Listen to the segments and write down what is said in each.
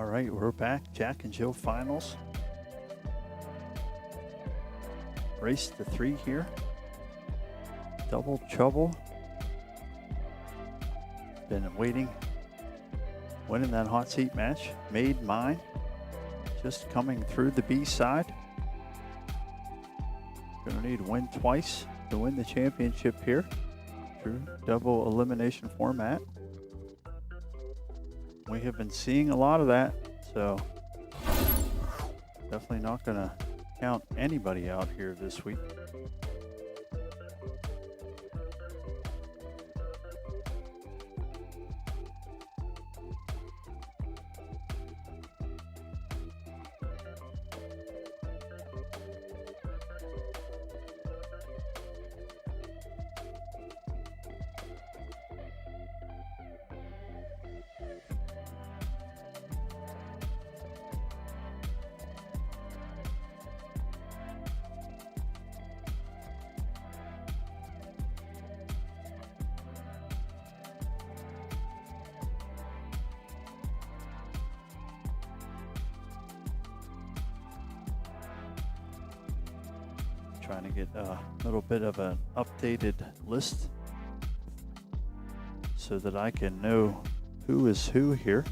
All right, we're back. Jack and Jill finals. Race to 3 here. Double trouble. Been waiting. Winning that hot seat match. Made mine. Just coming through the B side. Gonna need to win twice to win the championship here. Through double elimination format. We have been seeing a lot of that, so definitely not going to count anybody out here this week. Trying to get a little bit of an updated list so that I can know who is who here.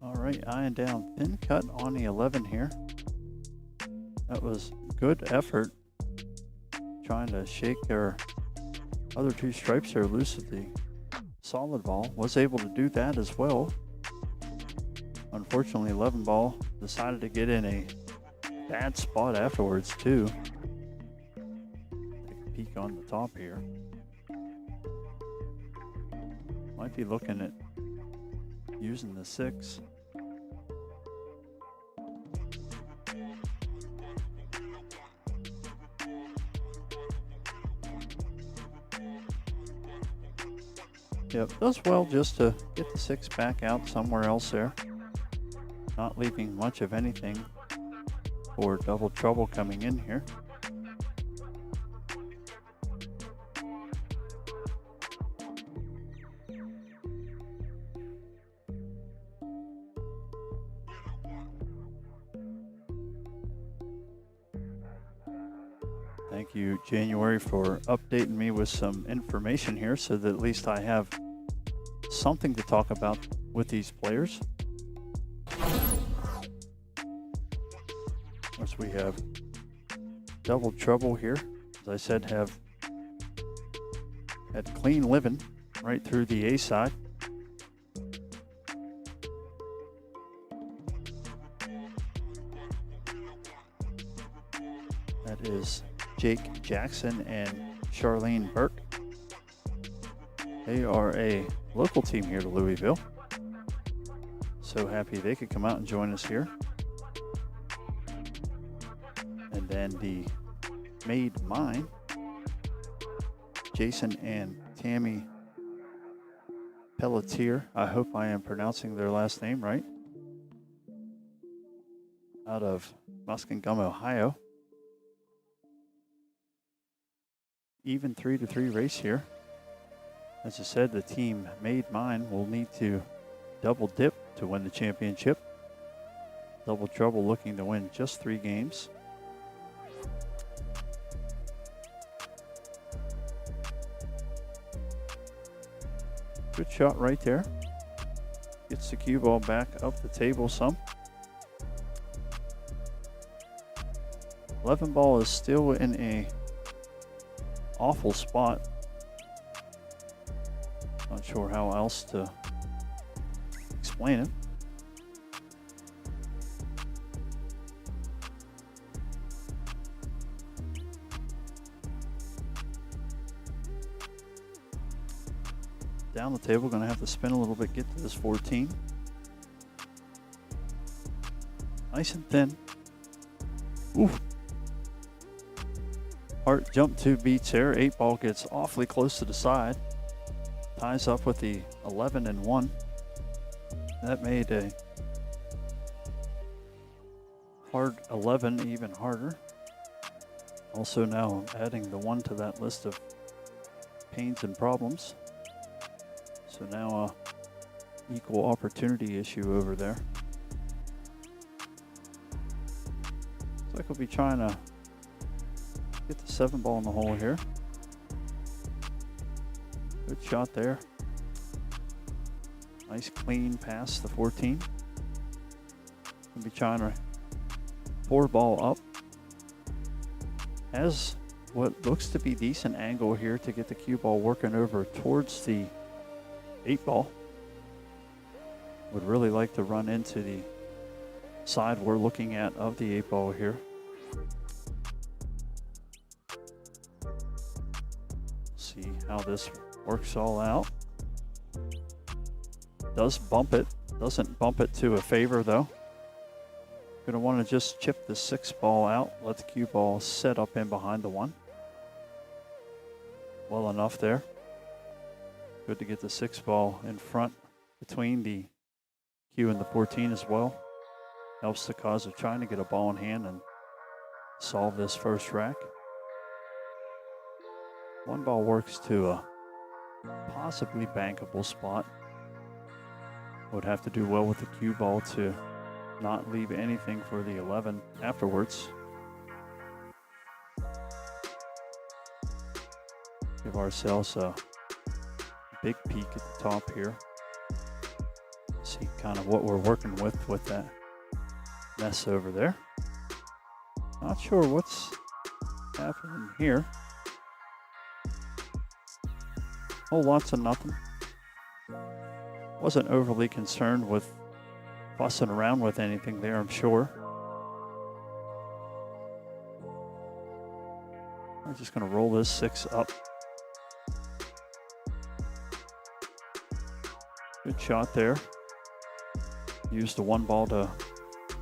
All right, eyeing down pin cut on the 11 here. That was good effort trying to shake their other two stripes there loose of the solid ball. Was able to do that as well. Unfortunately, 11 ball decided to get in a bad spot afterwards too. Take a peek on the top here. Might be looking at using the 6. Yep, does well just to get the 6 back out somewhere else there. Not leaving much of anything for double trouble coming in here. Thank you, January, for updating me with some information here so that at least I have something to talk about with these players. As we have double trouble here, as I said, have had clean living right through the A side. That is Jake Jackson and Charlene Burke. They are a local team here to Louisville. So happy they could come out and join us here. And then the Made Mine, Jason and Tammy Pelletier. I hope I am pronouncing their last name right. Out of Muskingum, Ohio. Even 3-3 race here. As I said, the team Made Mine will need to double dip to win the championship. Double trouble looking to win just 3 games. Good shot right there. Gets the cue ball back up the table some. 11 ball is still in a awful spot. Not sure how else to explain it. down the table. Going to have to spin a little bit, get to this 14. Nice and thin. Oof. Hart jump 2 beats there. 8 ball gets awfully close to the side. Ties up with the 11 and 1. That made a hard 11 even harder. Also now adding the 1 to that list of pains and problems. So now a equal opportunity issue over there. Looks like we'll be trying to get the 7 ball in the hole here. Good shot there. Nice clean pass the 14. We'll be trying to 4 ball up. Has what looks to be decent angle here to get the cue ball working over towards the 8 ball. Would really like to run into the side we're looking at of the 8 ball here. See how this works all out. Does bump it, doesn't bump it to a favor though. Gonna want to just chip the 6 ball out, let the cue ball set up in behind the 1. Well enough there. Good to get the 6 ball in front between the cue and the 14 as well. Helps the cause of trying to get a ball in hand and solve this first rack. 1 ball works to a possibly bankable spot. Would have to do well with the cue ball to not leave anything for the 11 afterwards. Give ourselves a big peek at the top here. See kind of what we're working with that mess over there. Not sure what's happening here. Whole lots of nothing. Wasn't overly concerned with fussing around with anything there, I'm sure. We're just going to roll this 6 up. Good shot there. Use the 1 ball to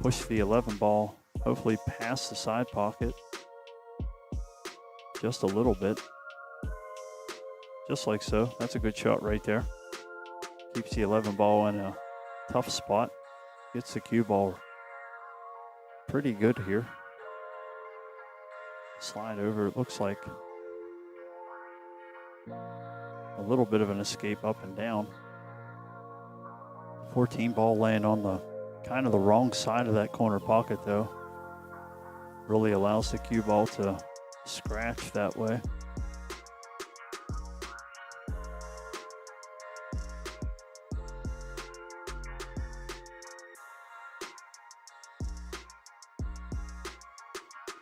push the 11 ball, hopefully past the side pocket just a little bit. Just like so. That's a good shot right there. Keeps the 11 ball in a tough spot. Gets the cue ball pretty good here. Slide over, it looks like a little bit of an escape up and down. 14 ball laying on the kind of the wrong side of that corner pocket though. Really allows the cue ball to scratch that way.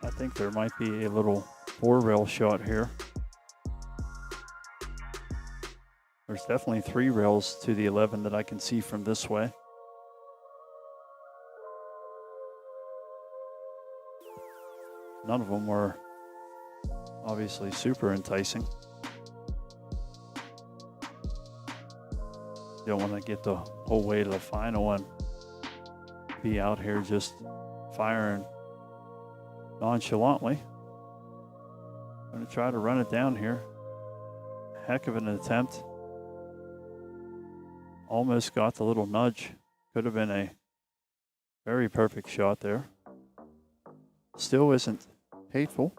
I think there might be a little 4-rail shot here. There's definitely 3 rails to the 11 that I can see from this way. None of them were obviously super enticing. Don't want to get the whole way to the final and be out here just firing nonchalantly. I'm going to try to run it down here. Heck of an attempt. Almost got the little nudge. Could have been a very perfect shot there. Still isn't hateful.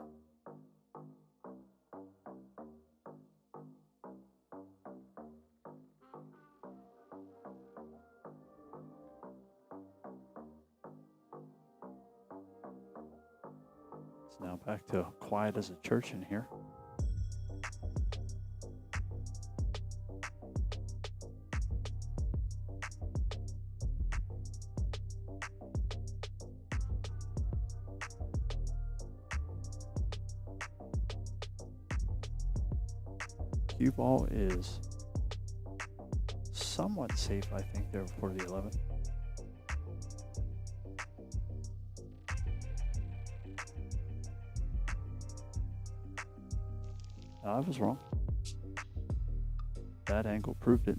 It's now back to quiet as a church in here. Cue ball is somewhat safe, I think, there for the 11. I was wrong. that angle proved it.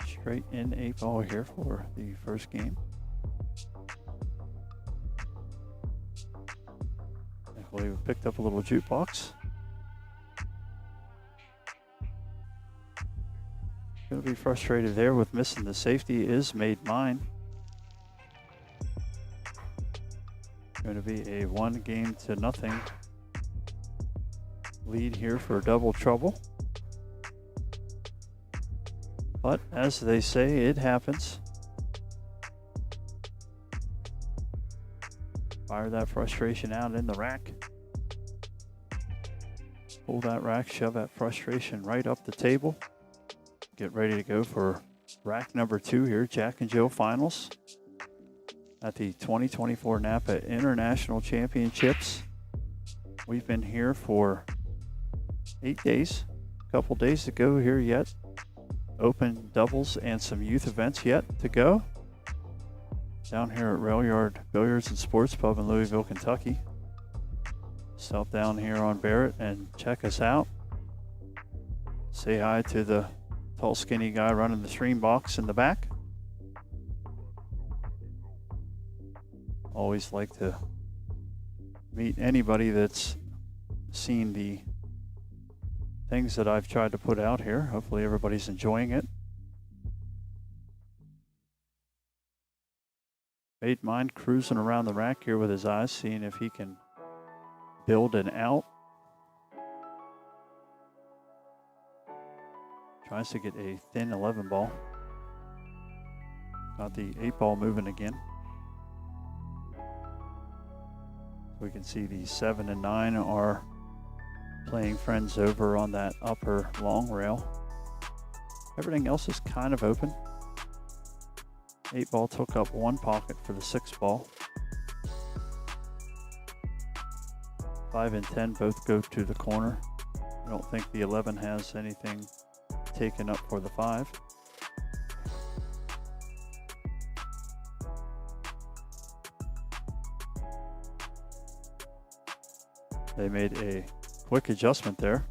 Straight in 8-ball here for the first game. Thankfully we picked up a little jukebox. Going to be frustrated there with missing the safety is made mine. Going to be a 1-0 lead here for double trouble. But as they say, it happens. Fire that frustration out in the rack. Pull that rack, shove that frustration right up the table. Get ready to go for rack number 2 here, Jack and Jill Finals at the 2024 NAPA International Championships. We've been here for 8 days, a couple days to go here yet. Open doubles and some youth events yet to go. Down here at Rail Yard Billiards and Sports Pub in Louisville, Kentucky. Stop down here on Barrett and check us out. Say hi to the tall, skinny guy running the stream box in the back. Always like to meet anybody that's seen the things that I've tried to put out here. Hopefully everybody's enjoying it. Made mine cruising around the rack here with his eyes, seeing if he can build an out. Tries to get a thin 11-ball. Got the 8-ball moving again. We can see the 7 and 9 are playing friends over on that upper long rail. Everything else is kind of open. 8-ball took up one pocket for the 6-ball. 5 and 10 both go to the corner. I don't think the 11 has anything taken up for the 5. They made a quick adjustment there.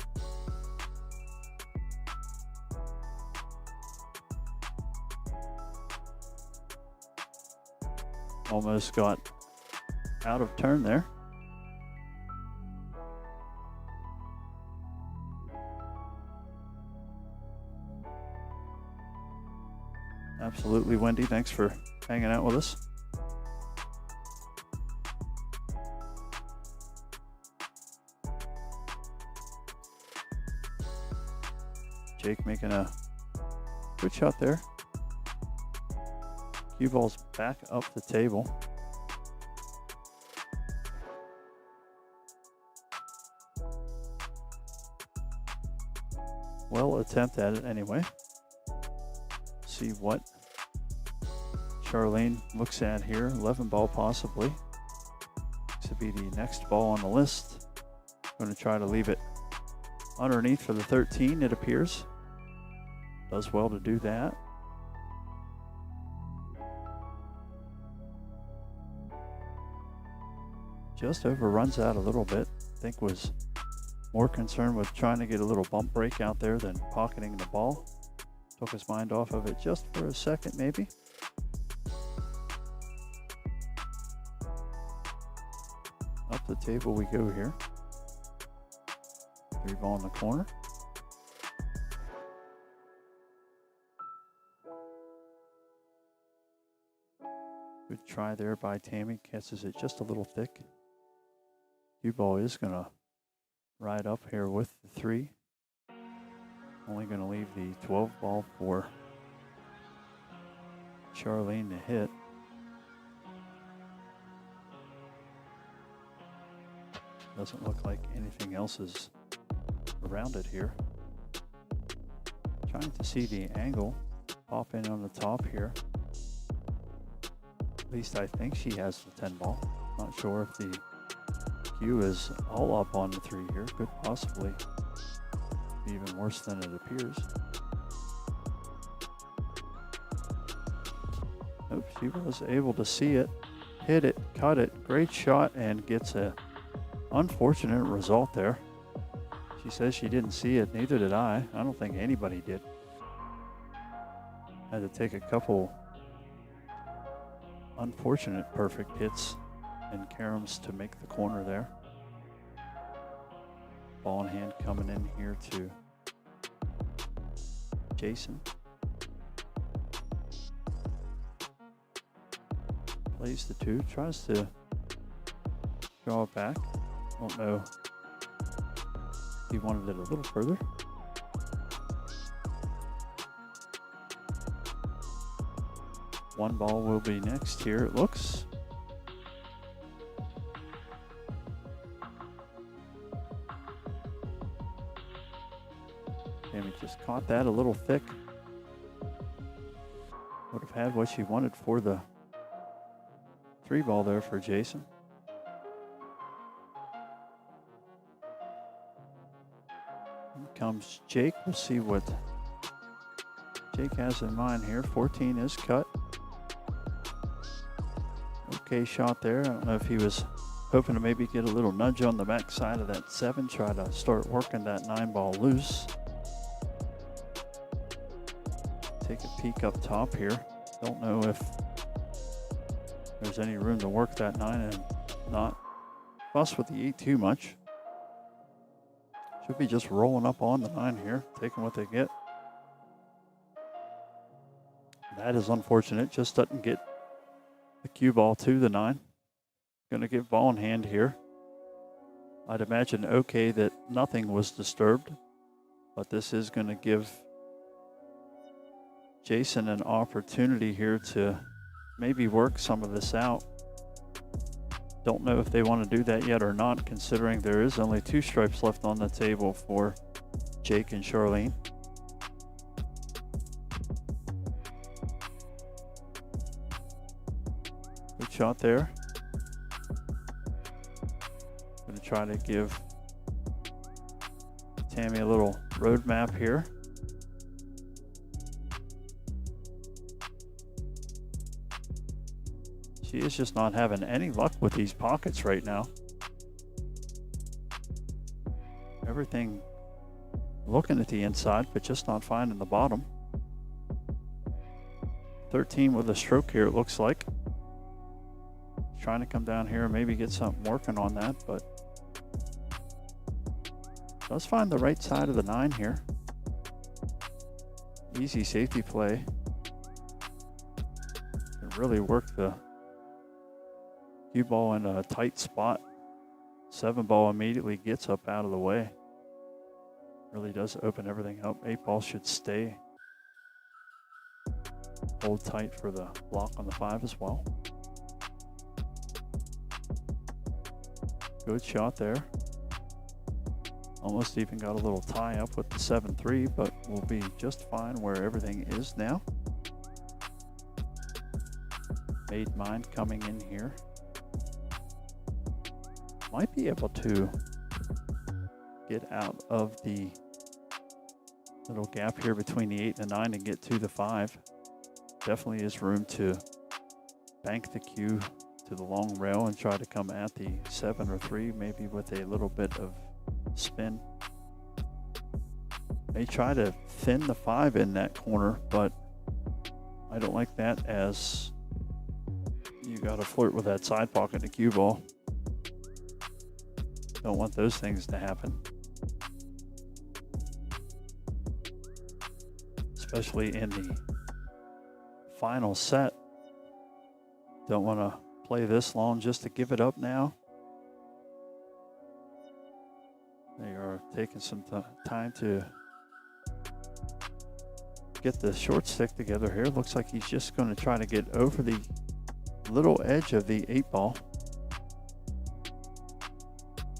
Almost got out of turn there. Absolutely, Wendy. Thanks for hanging out with us. Jake making a good shot there. Cue ball's back up the table. Well, attempt at it anyway. See what Charlene looks at here. 11-ball possibly. This would be the next ball on the list. Going to try to leave it underneath for the 13, it appears. Does well to do that. Just overruns out a little bit. I think was more concerned with trying to get a little bump break out there than pocketing the ball. Took his mind off of it just for a second, maybe. Up the table we go here. 3-ball in the corner. Good try there by Tammy. Catches it just a little thick. Cue ball is going to ride up here with the 3. Only going to leave the 12-ball for Charlene to hit. Doesn't look like anything else is around it here. Trying to see the angle pop in on the top here. At least I think she has the 10-ball. Not sure if the cue is all up on the 3 here. Could possibly be even worse than it appears. Nope, she was able to see it, hit it, cut it. Great shot, and gets a unfortunate result there. She says she didn't see it. Neither did I. I don't think anybody did. Had to take a couple unfortunate perfect hits and caroms to make the corner there. Ball in hand coming in here to Jason. Plays the 2, tries to draw it back. Don't know if he wanted it a little further. One ball will be next here, it looks. Tammy just caught that a little thick. Would have had what she wanted for the 3 ball there for Jason. Here comes Jake. We'll see what Jake has in mind here. 14 is cut. Okay shot there. I don't know if he was hoping to maybe get a little nudge on the back side of that 7, try to start working that 9 ball loose. Take a peek up top here. Don't know if there's any room to work that 9 and not fuss with the 8 too much. Should be just rolling up on the 9 here, taking what they get. That is unfortunate, just doesn't get the cue ball to the 9. Gonna get ball in hand here. I'd imagine okay that nothing was disturbed, but this is gonna give Jason an opportunity here to maybe work some of this out. Don't know if they want to do that yet or not, considering there is only 2 stripes left on the table for Jake and Charlene. Good shot there. Going to try to give Tammy a little road map here. She is just not having any luck with these pockets right now. Everything looking at the inside, but just not finding the bottom. 13 with a stroke here, it looks like. Trying to come down here and maybe get something working on that, but does find the right side of the 9 here. Easy safety play. Can really work the cue ball in a tight spot. 7 ball immediately gets up out of the way. Really does open everything up. 8 ball should stay. Hold tight for the block on the 5 as well. Good shot there. Almost even got a little tie up with the 7-3, but we'll be just fine where everything is now. Made Mind coming in here. Might be able to get out of the little gap here between the 8 and the 9 and get to the 5. Definitely is room to bank the cue to the long rail and try to come at the 7 or 3, maybe with a little bit of spin. May try to thin the 5 in that corner, but I don't like that, as you got to flirt with that side pocket to cue ball. Don't want those things to happen. Especially in the final set. Don't want to play this long just to give it up now. They are taking some time to get the short stick together here. Looks like he's just going to try to get over the little edge of the 8 ball.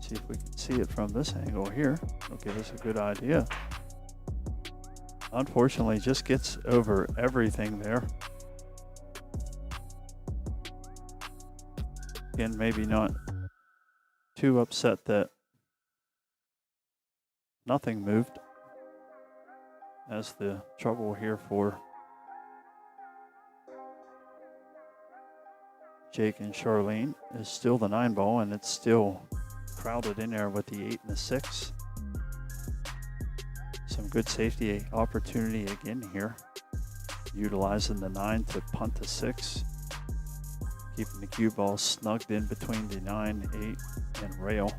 See if we can see it from this angle here. It'll give us a good idea. Unfortunately, just gets over everything there. Again, maybe not too upset that nothing moved, as the trouble here for Jake and Charlene is still the 9 ball, and it's still crowded in there with the 8 and the 6. Some good safety opportunity again here, utilizing the 9 to punt the 6, keeping the cue ball snugged in between the 9, 8, and rail.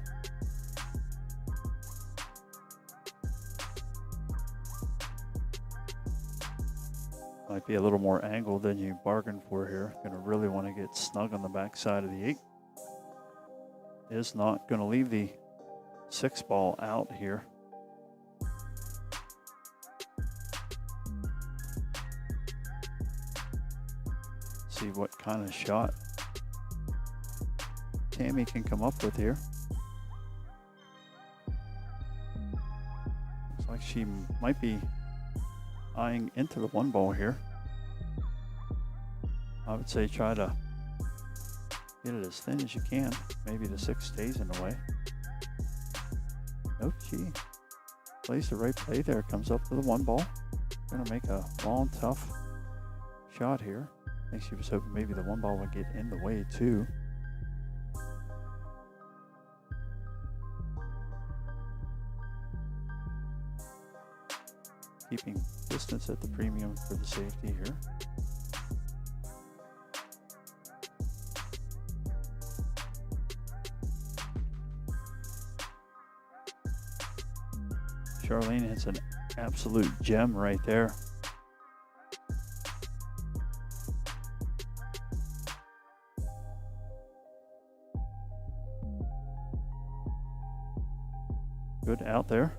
Might be a little more angle than you bargained for here. Gonna really want to get snug on the backside of the 8. Is not gonna leave the 6 ball out here. See what kind of shot Tammy can come up with here. Looks like she might be eyeing into the 1 ball here. I would say try to get it as thin as you can. Maybe the 6 stays in the way. Nope, she plays the right play there. Comes up to the 1 ball. Gonna make a long, tough shot here. I think she was hoping maybe the 1 ball would get in the way too. Keeping distance at the premium for the safety here. Charlene hits an absolute gem right there. Good out there.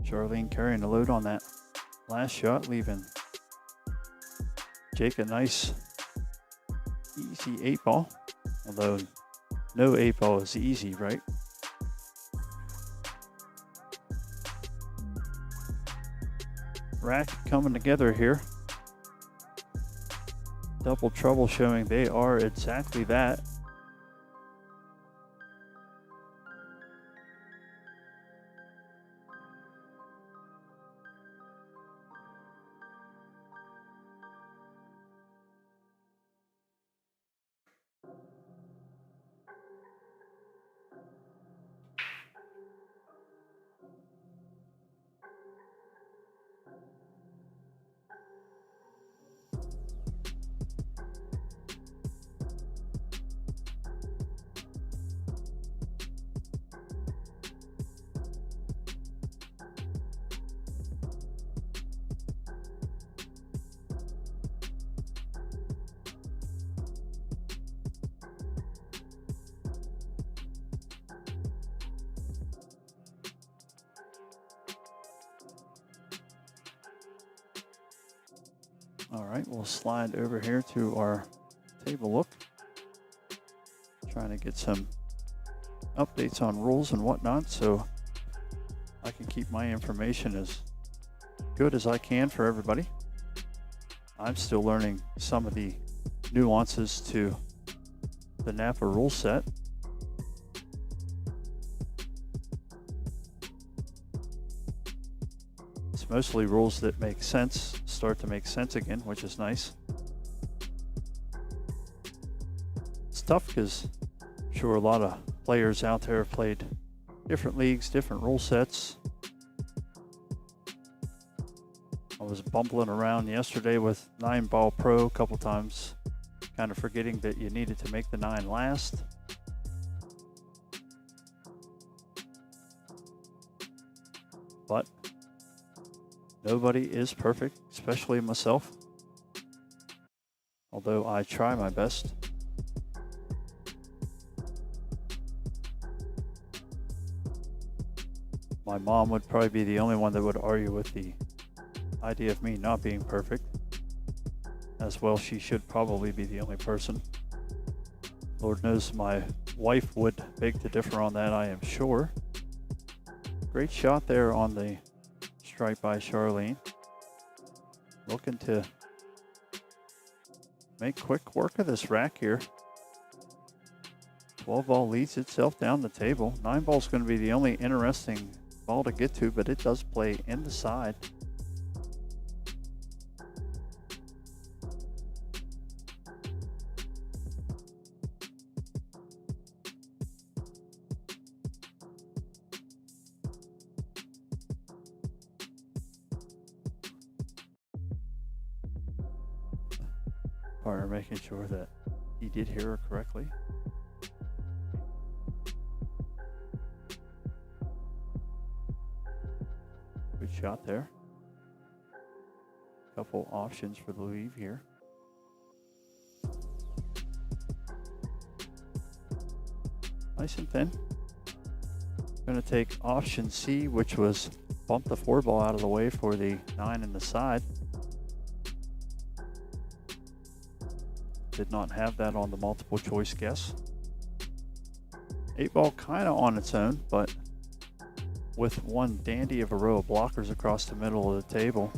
Charlene carrying the load on that last shot, leaving Jake a nice, easy 8 ball. Although no 8 ball is easy, right? Rack coming together here. Double trouble showing they are exactly that. All right, we'll slide over here to our table look. Trying to get some updates on rules and whatnot so I can keep my information as good as I can for everybody. I'm still learning some of the nuances to the NAPA rule set. It's mostly rules that make sense, start to make sense again, which is nice. It's tough because I'm sure a lot of players out there have played different leagues, different rule sets. I was bumbling around yesterday with 9 Ball Pro a couple times, kind of forgetting that you needed to make the 9 last. But nobody is perfect, especially myself. Although I try my best. My mom would probably be the only one that would argue with the idea of me not being perfect. As well, she should probably be the only person. Lord knows my wife would beg to differ on that, I am sure. Great shot there on the strike by Charlene. Looking to make quick work of this rack here. 12 ball leads itself down the table. 9 ball is going to be the only interesting ball to get to, but it does play in the side. Partner making sure that he did hear her correctly. Good shot there. Couple options for the leave here. Nice and thin. Going to take option C, which was bump the 4 ball out of the way for the 9 in the side. Did not have that on the multiple choice guess. 8 ball kind of on its own, but with one dandy of a row of blockers across the middle of the table.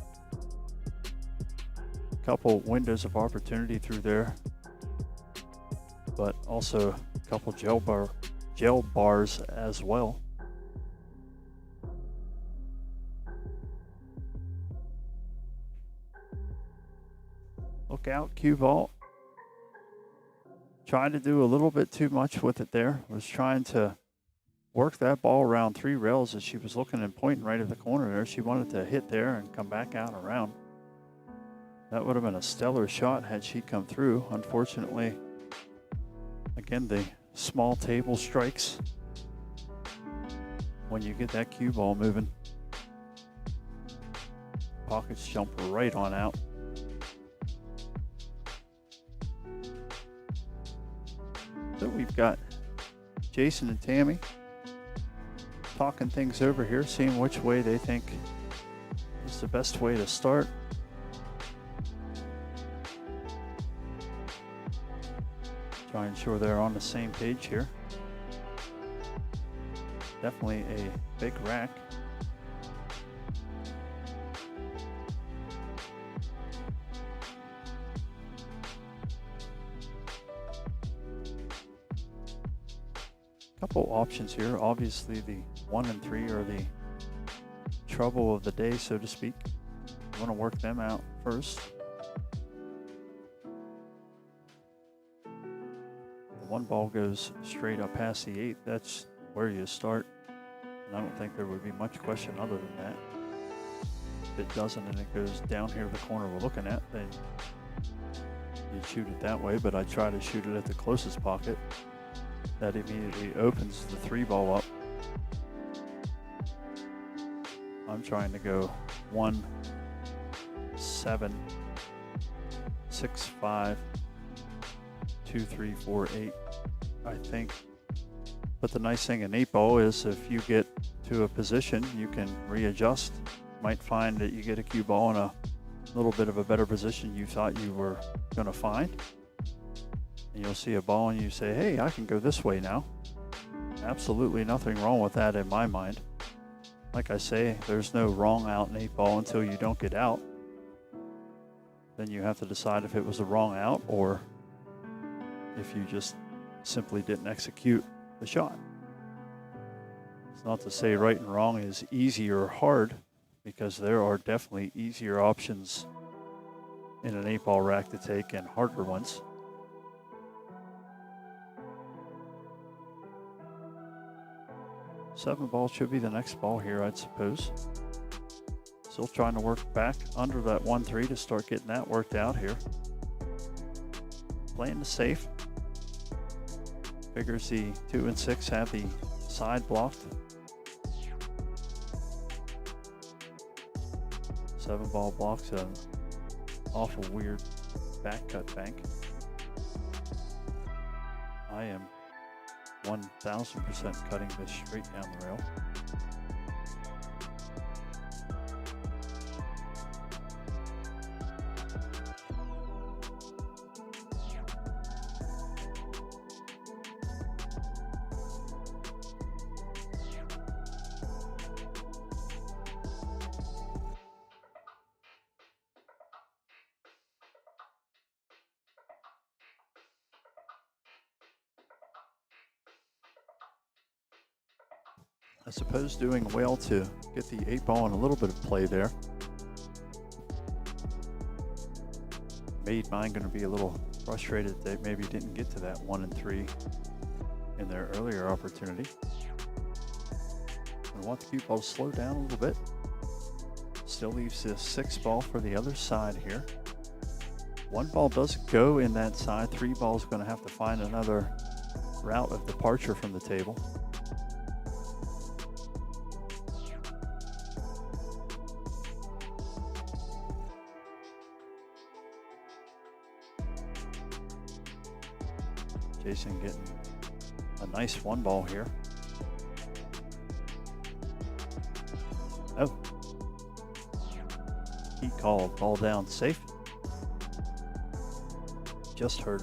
Couple windows of opportunity through there, but also a couple gel bars as well. Look out, cue ball. Trying to do a little bit too much with it there. Was trying to work that ball around 3 rails as she was looking and pointing right at the corner there. She wanted to hit there and come back out around. That would have been a stellar shot had she come through. Unfortunately, again, the small table strikes when you get that cue ball moving. Pockets jump right on out. So we've got Jason and Tammy talking things over here, seeing which way they think is the best way to start. Try and ensure they're on the same page here. Definitely a big rack. Couple options here. Obviously the 1 and 3 are the trouble of the day, so to speak. You want to work them out first. The 1 ball goes straight up past the 8. That's where you start. And I don't think there would be much question other than that. If it doesn't and it goes down here the corner we're looking at, then you shoot it that way, but I try to shoot it at the closest pocket. That immediately opens the 3 ball up. I'm trying to go 1, 7, 6, 5, 2, 3, 4, 8, I think. But the nice thing in 8 ball is if you get to a position, you can readjust. Might find that you get a cue ball in a little bit of a better position you thought you were going to find. And you'll see a ball and you say, hey, I can go this way now. Absolutely nothing wrong with that in my mind. Like I say, there's no wrong out in 8 ball until you don't get out. Then you have to decide if it was a wrong out or if you just simply didn't execute the shot. It's not to say right and wrong is easy or hard, because there are definitely easier options in an 8 ball rack to take and harder ones. Seven ball should be the next ball here, I'd suppose. Still trying to work back under that 1-3 to start getting that worked out here. Playing the safe. Figures the 2 and 6 have the side blocked. 7 ball blocks an awful weird back cut bank. I am 1000% cutting this straight down the rail. I suppose doing well to get the 8 ball in a little bit of play there. Made mine going to be a little frustrated that they maybe didn't get to that 1 and 3 in their earlier opportunity. I want the cue ball to slow down a little bit. Still leaves this 6 ball for the other side here. 1 ball doesn't go in that side. 3 ball is going to have to find another route of departure from the table. Jason getting a nice 1 ball here. Oh. He called ball down safe. Just heard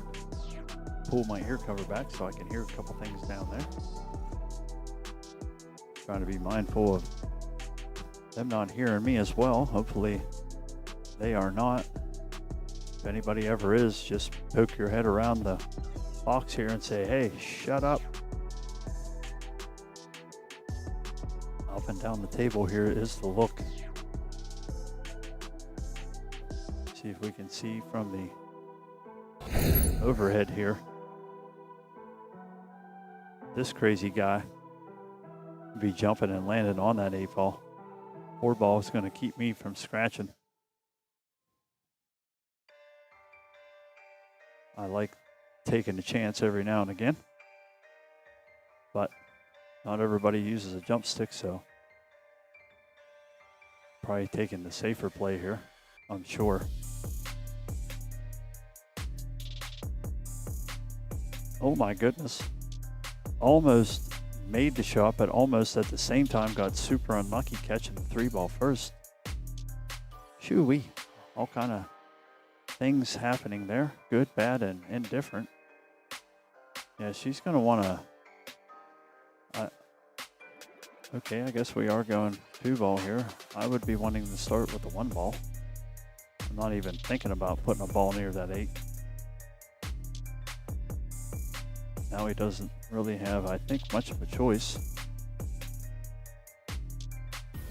pull my ear cover back so I can hear a couple things down there. Trying to be mindful of them not hearing me as well. Hopefully they are not. If anybody ever is, just poke your head around the box here and say, hey, shut up. Up and down the table here is the look. See if we can see from the overhead here. This crazy guy be jumping and landing on that 8 ball. 4 ball is going to keep me from scratching. I like taking a chance every now and again, but not everybody uses a jump stick, so probably taking the safer play here, I'm sure. Oh my goodness. Almost made the shot, but almost at the same time got super unlucky catching the 3 ball first. Shoo-wee. All kind of things happening there. Good, bad, and indifferent. Yeah, she's going to want to... okay, I guess we are going 2 ball here. I would be wanting to start with the 1 ball. I'm not even thinking about putting a ball near that 8. Now he doesn't really have, I think, much of a choice.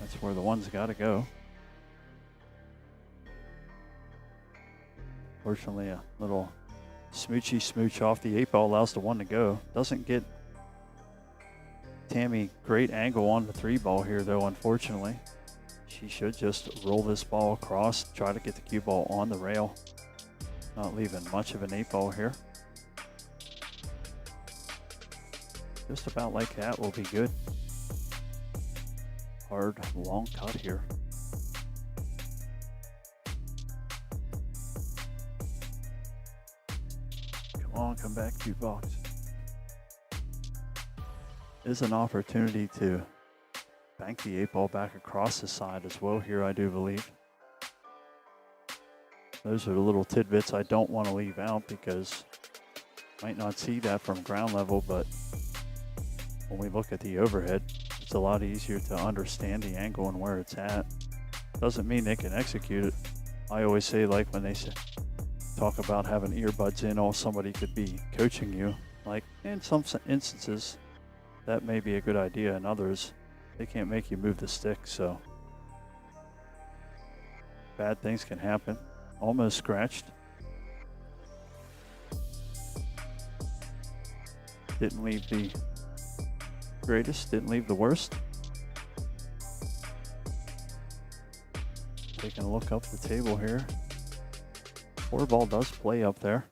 That's where the 1's got to go. Fortunately, a little smoochy smooch off the 8 ball allows the 1 to go. Doesn't get Tammy great angle on the 3 ball here, though, unfortunately. She should just roll this ball across, try to get the cue ball on the rail. Not leaving much of an 8 ball here. Just about like that will be good. Hard, long cut here. Come on, come back, cue box. Is an opportunity to bank the 8 ball back across the side as well here, I do believe. Those are the little tidbits I don't want to leave out because might not see that from ground level, but when we look at the overhead, it's a lot easier to understand the angle and where it's at. Doesn't mean they can execute it. I always say, like when they talk about having earbuds in, or somebody could be coaching you. Like in some instances, that may be a good idea. In others, they can't make you move the stick, so bad things can happen. Almost scratched. Didn't leave the greatest, didn't leave the worst. Taking a look up the table here. 4 ball does play up there.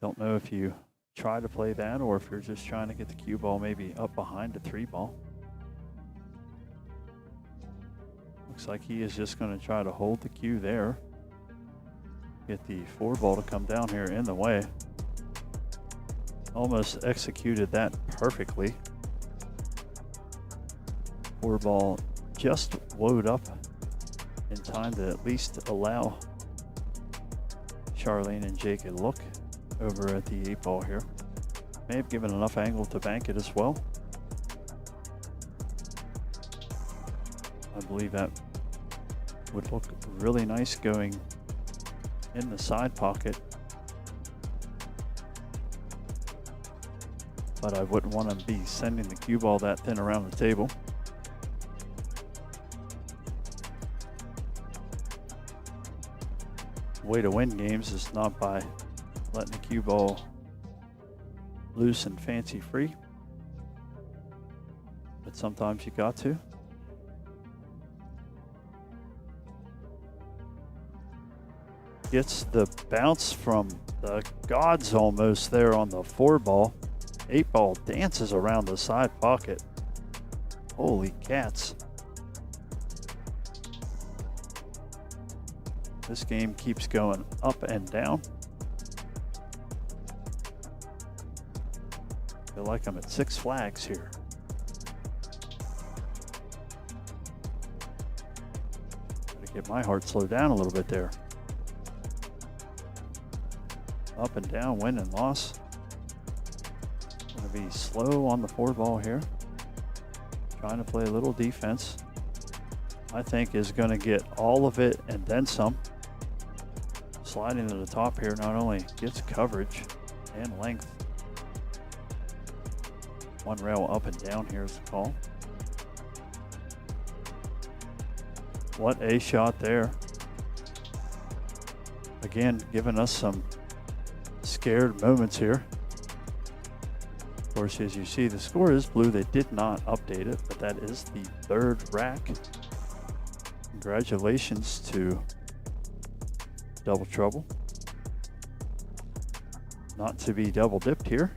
Don't know if you try to play that or if you're just trying to get the cue ball maybe up behind the 3 ball. Looks like he is just going to try to hold the cue there. Get the 4 ball to come down here in the way. Almost executed that perfectly. 4 ball just load up in time to at least allow Charlene and Jake a look over at the 8 ball here. May have given enough angle to bank it as well. I believe that would look really nice going in the side pocket. But I wouldn't want to be sending the cue ball that thin around the table. Way to win games is not by letting the cue ball loose and fancy free, but sometimes you got to. Gets the bounce from the gods almost there on the 4-ball. 8-ball dances around the side pocket. Holy cats. This game keeps going up and down. Feel like I'm at Six Flags here. Gotta get my heart slowed down a little bit there. Up and down, win and loss. Gonna be slow on the 4-ball here. Trying to play a little defense. I think is gonna get all of it and then some. Sliding to the top here not only gets coverage and length. One rail up and down here is the call. What a shot there. Again, giving us some scared moments here. Of course, as you see, the score is blue. They did not update it, but that is the 3rd rack. Congratulations to Double Trouble. Not to be double dipped here.